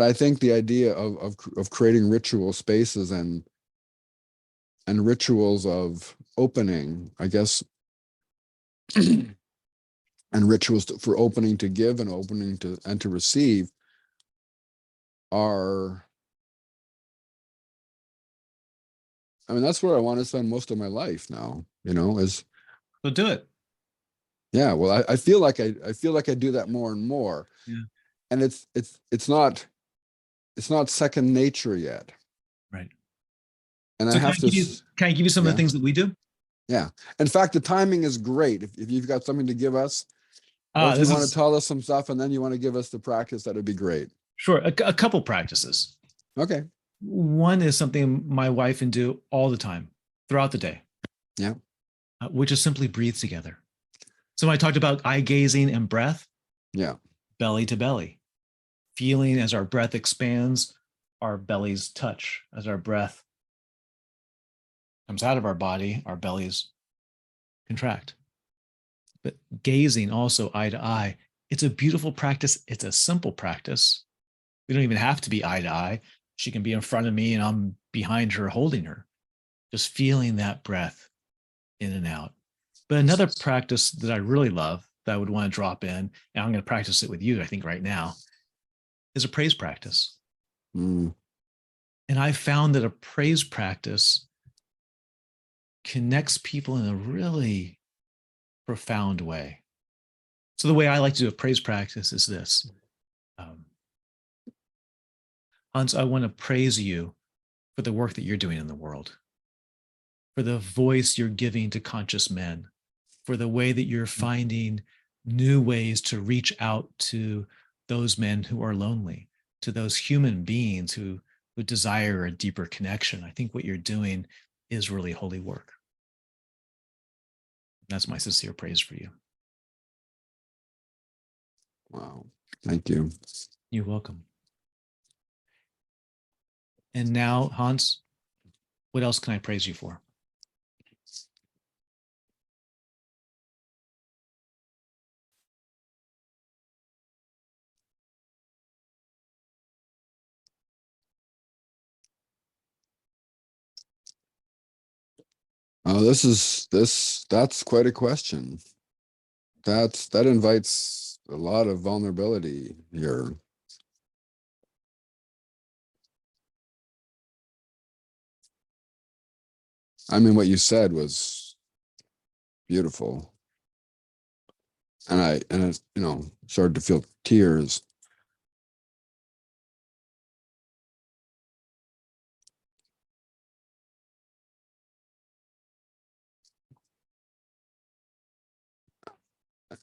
I think the idea of creating ritual spaces and rituals of opening, I guess, and rituals for opening to give and opening to receive are, I mean, that's where I want to spend most of my life now, is. So do it. Yeah. Well, I feel like I feel like I do that more and more. Yeah. And it's not second nature yet. Right. And So I have to, can I give you some of the things that we do? yeah. In fact, the timing is great. If you've got something to give us, or if you want to tell us some stuff and then you want to give us the practice, that would be great. Sure. A couple practices. Okay. One is something my wife and do all the time throughout the day. Yeah. Which is simply breathe together. So when I talked about eye gazing and breath, yeah, belly to belly, feeling as our breath expands, our bellies touch. As our breath comes out of our body, our bellies contract. But gazing also eye to eye, it's a beautiful practice. It's a simple practice. We don't even have to be eye to eye. She can be in front of me and I'm behind her holding her, just feeling that breath in and out. But another practice that I really love that I would want to drop in, and I'm going to practice it with you, I think right now, is a praise practice. And I found that a praise practice connects people in a really profound way. So the way I like to do a praise practice is this. Hans, I want to praise you for the work that you're doing in the world, for the voice you're giving to conscious men, for the way that you're finding new ways to reach out to those men who are lonely, to those human beings who desire a deeper connection. I think what you're doing is really holy work. That's my sincere praise for you. Wow. Thank you. You're welcome. And now, Hans, what else can I praise you for? Oh, that's quite a question. That invites a lot of vulnerability here. I mean, what you said was beautiful. And I started to feel tears.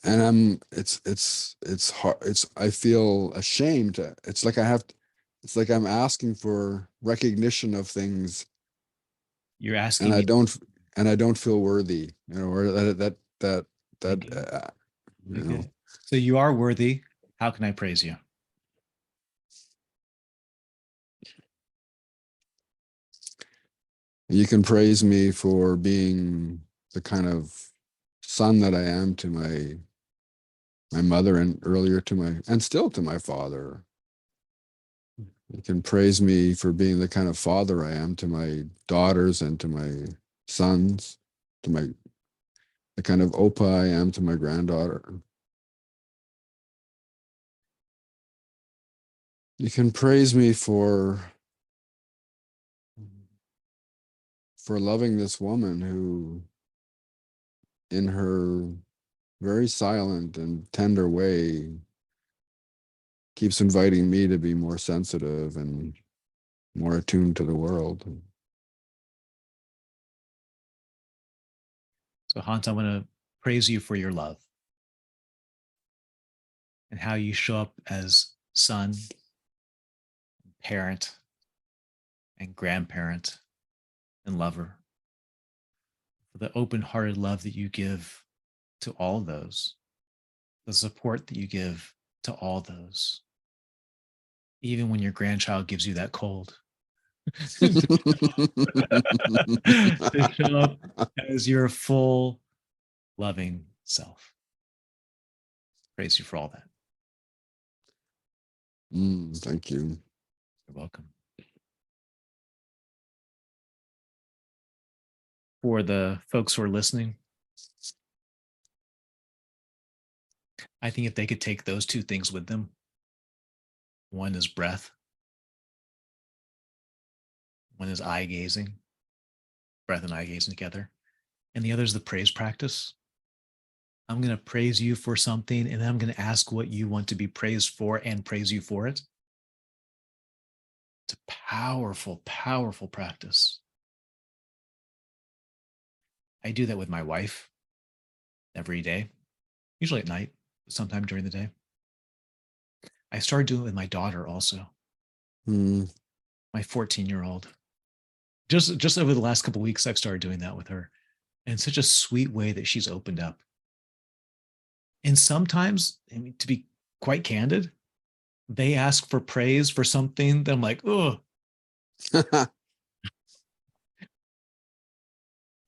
And it's hard. I feel ashamed. It's like it's like I'm asking for recognition of things. You're asking and me. I don't feel worthy, or that So you are worthy. How can I praise you? You can praise me for being the kind of son that I am to my mother, and earlier and still to my father. You can praise me for being the kind of father I am to my daughters and to my sons, the kind of opa I am to my granddaughter. You can praise me for loving this woman who, in her very silent and tender way, keeps inviting me to be more sensitive and more attuned to the world. So Hans, I want to praise you for your love and how you show up as son, parent, and grandparent and lover, for the open-hearted love that you give to all those, the support that you give to all those, even when your grandchild gives you that cold. To show up as your full, loving self. Praise you for all that. Thank you. You're welcome. For the folks who are listening, I think if they could take those two things with them, one is breath, one is eye gazing, breath and eye gazing together, and the other is the praise practice. I'm going to praise you for something, and then I'm going to ask what you want to be praised for and praise you for it. It's a powerful, powerful practice. I do that with my wife every day, usually at night, but sometime during the day. I started doing it with my daughter also, Mm. my 14-year-old. Just over the last couple of weeks, I've started doing that with her. And it's such a sweet way that she's opened up. And sometimes, I mean, to be quite candid, they ask for praise for something that I'm like, oh.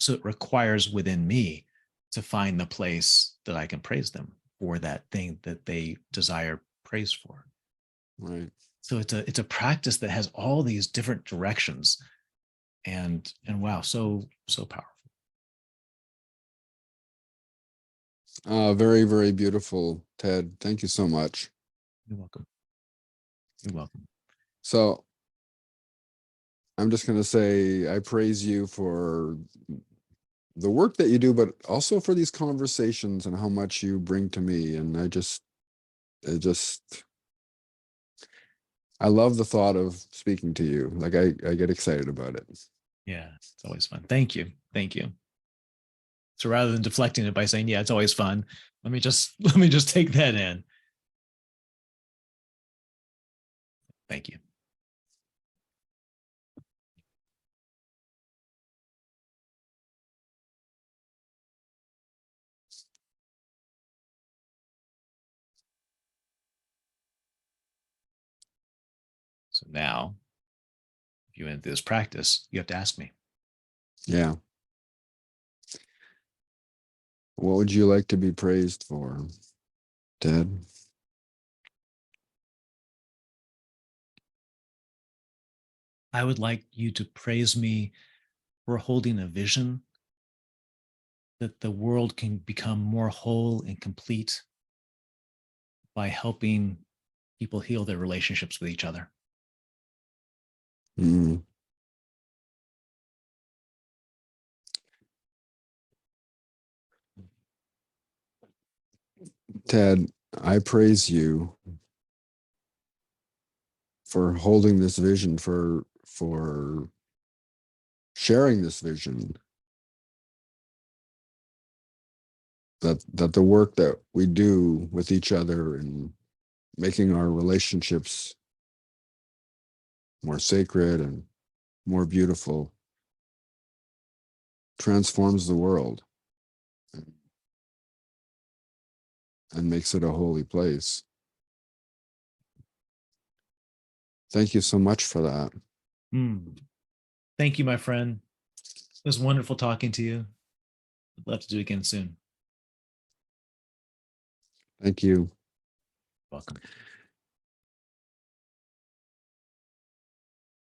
So it requires within me to find the place that I can praise them for that thing that they desire praise for. Right. So it's a practice that has all these different directions, and wow, so powerful. Very, very beautiful, Ted. Thank you so much. You're welcome. You're welcome. So I'm just going to say I praise you for the work that you do, but also for these conversations and how much you bring to me. And I love the thought of speaking to you. Like I get excited about it. Yeah, it's always fun. Thank you. Thank you. So rather than deflecting it by saying, yeah, it's always fun, let me just take that in. Thank you. So now, if you went through this practice, you have to ask me. Yeah. What would you like to be praised for, Ted? I would like you to praise me for holding a vision that the world can become more whole and complete by helping people heal their relationships with each other. Mm. Ted, I praise you for holding this vision, for sharing this vision, that the work that we do with each other and making our relationships more sacred and more beautiful transforms the world and makes it a holy place. Thank you so much for that. Thank you, my friend. It was wonderful talking to you. I'd love to do it again soon. Thank you. Welcome.